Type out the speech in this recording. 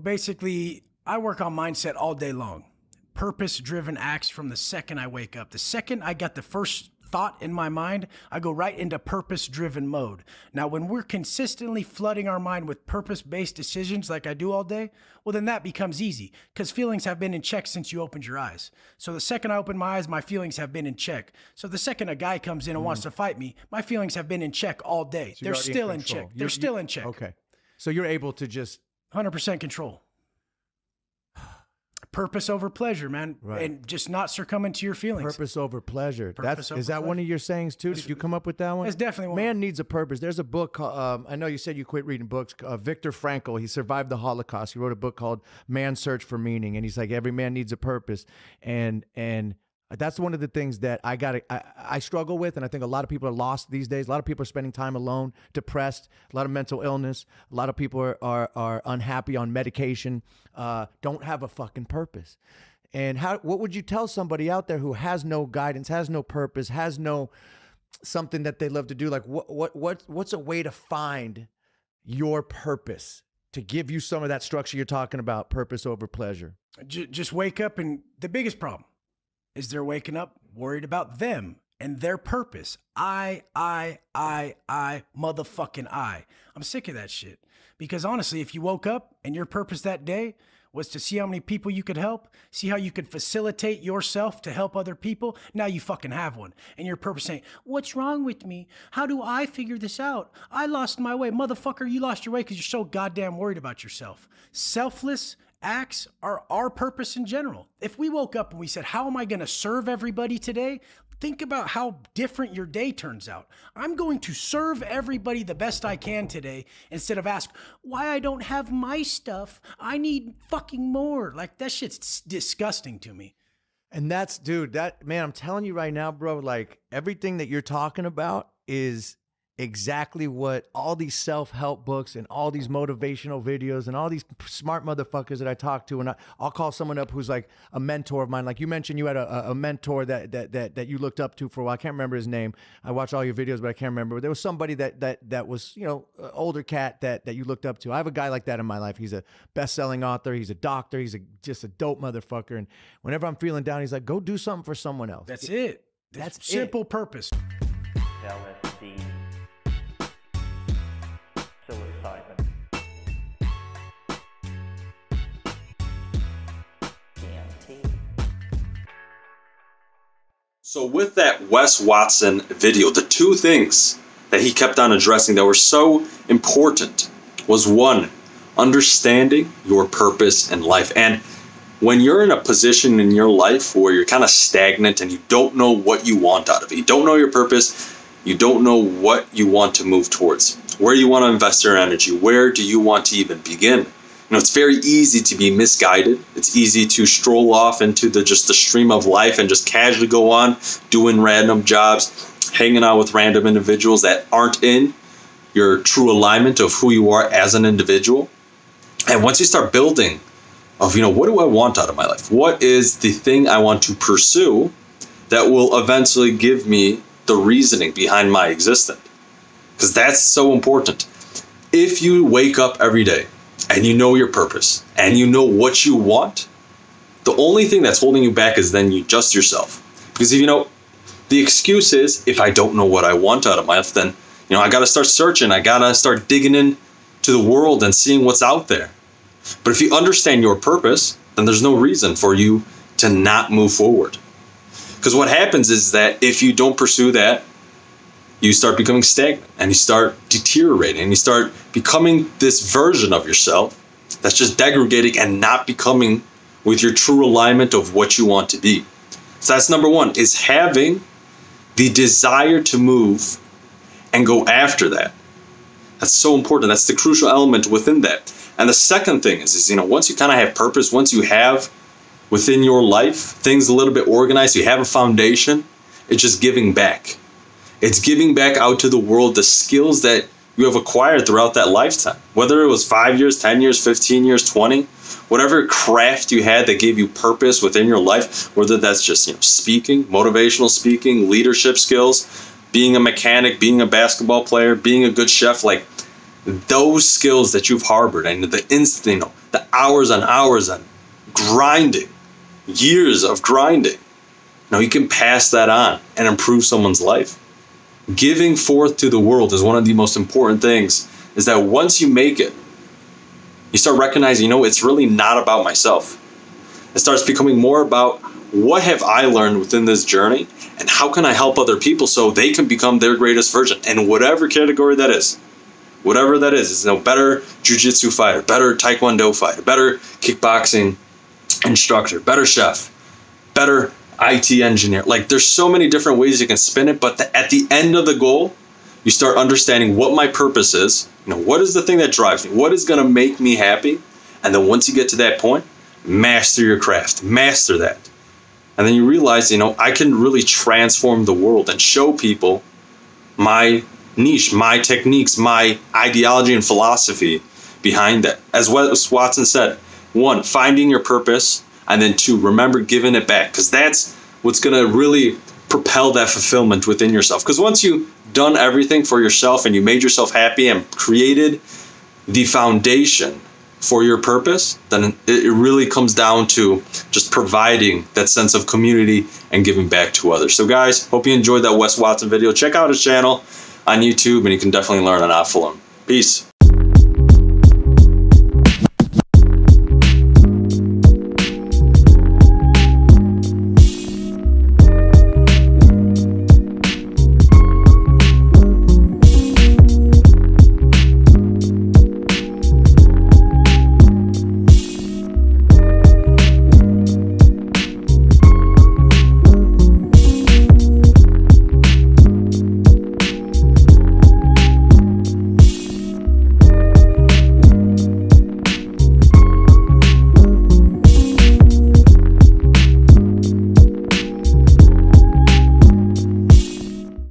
Basically, I work on mindset all day long. Purpose driven acts from the second I wake up. The second I got the first thought in my mind, I go right into purpose driven mode. Now, when we're consistently flooding our mind with purpose based decisions like I do all day, well, then that becomes easy because feelings have been in check since you opened your eyes. So the second I open my eyes, my feelings have been in check. So the second a guy comes in and wants to fight me, my feelings have been in check all day. So They're still in check. They're still in check. Okay. So you're able to just 100% control. Purpose over pleasure, man. Right. And just not succumbing to your feelings. purpose over pleasure. Purpose over Is that one of your sayings too? Did you come up with that one? It's definitely one. Man needs a purpose. There's a book called, I know you said you quit reading books. Viktor Frankl, he survived the Holocaust. He wrote a book called Man's Search for Meaning. And he's like, every man needs a purpose. And that's one of the things that I struggle with, and I think a lot of people are lost these days. A lot of people are spending time alone, depressed, a lot of mental illness. A lot of people are unhappy on medication, don't have a fucking purpose. And what would you tell somebody out there who has no guidance, has no purpose, has no something that they love to do? Like what's a way to find your purpose, to give you some of that structure you're talking about, purpose over pleasure? Just wake up, and the biggest problem is they're waking up worried about them and their purpose. I, motherfucking I. I'm sick of that shit. Because honestly, if you woke up and your purpose that day was to see how many people you could help, see how you could facilitate yourself to help other people, now you fucking have one. And your purpose saying, what's wrong with me? How do I figure this out? I lost my way. Motherfucker, you lost your way because you're so goddamn worried about yourself. Selfless acts are our purpose in general. If we woke up and we said, how am I going to serve everybody today? Think about how different your day turns out. I'm going to serve everybody the best I can today instead of ask why I don't have my stuff. I need fucking more. Like, that shit's disgusting to me. And that's, dude, man, I'm telling you right now, bro, like everything that you're talking about is exactly what all these self-help books and all these motivational videos and all these smart motherfuckers that I talk to, and I'll call someone up who's like a mentor of mine. Like you mentioned, you had a mentor that you looked up to for a while. I can't remember his name. I watched all your videos, but I can't remember. There was somebody that was, you know, an older cat that you looked up to. I have a guy like that in my life. He's a best-selling author. He's a doctor. He's just a dope motherfucker. And whenever I'm feeling down, he's like, go do something for someone else. That's it. That's simple purpose. LSD, psilocybin, DMT. So with that Wes Watson video, the two things that he kept on addressing that were so important was, one, understanding your purpose in life. And when you're in a position in your life where you're kind of stagnant and you don't know what you want out of it, you don't know your purpose, you don't know what you want to move towards, where you want to invest your energy, where do you want to even begin? You know, it's very easy to be misguided. It's easy to stroll off into just the stream of life and just casually go on doing random jobs, hanging out with random individuals that aren't in your true alignment of who you are as an individual. And once you start building of, you know, what do I want out of my life? What is the thing I want to pursue that will eventually give me the reasoning behind my existence? Because that's so important. If you wake up every day and you know your purpose and you know what you want, the only thing that's holding you back is then you just yourself. Because if you know, the excuse is, if I don't know what I want out of my life, then, you know, I got to start searching. I got to start digging into the world and seeing what's out there. But if you understand your purpose, then there's no reason for you to not move forward. Because what happens is that if you don't pursue that, you start becoming stagnant and you start deteriorating and you start becoming this version of yourself that's just degrading and not becoming with your true alignment of what you want to be. So that's number one, is having the desire to move and go after that. That's so important. That's the crucial element within that. And the second thing is, you know, once you kind of have purpose, once you have within your life things a little bit organized, you have a foundation, it's just giving back. It's giving back out to the world the skills that you have acquired throughout that lifetime. Whether it was 5 years, 10 years, 15 years, 20, whatever craft you had that gave you purpose within your life, whether that's just, you know, speaking, motivational speaking, leadership skills, being a mechanic, being a basketball player, being a good chef, like those skills that you've harbored and the instant, the hours and hours on grinding, years of grinding, you can pass that on and improve someone's life. Giving forth to the world is one of the most important things, is that once you make it, you start recognizing, it's really not about myself. It starts becoming more about what have I learned within this journey and how can I help other people so they can become their greatest version in whatever category that is. Whatever that is, better jiu-jitsu fighter, better taekwondo fighter, better kickboxing instructor, better chef, better IT engineer. Like, there's so many different ways you can spin it, but at the end of the goal, you start understanding what my purpose is. What is the thing that drives me? What is going to make me happy? And then once you get to that point, master your craft, master that. And then you realize, I can really transform the world and show people my niche, my techniques, my ideology and philosophy behind that. As Wes Watson said, 1, finding your purpose, and then 2, remember giving it back, because that's what's going to really propel that fulfillment within yourself. Because once you've done everything for yourself and you made yourself happy and created the foundation for your purpose, then it really comes down to just providing that sense of community and giving back to others. So guys, hope you enjoyed that Wes Watson video. Check out his channel on YouTube, and you can definitely learn an awful lot. Peace.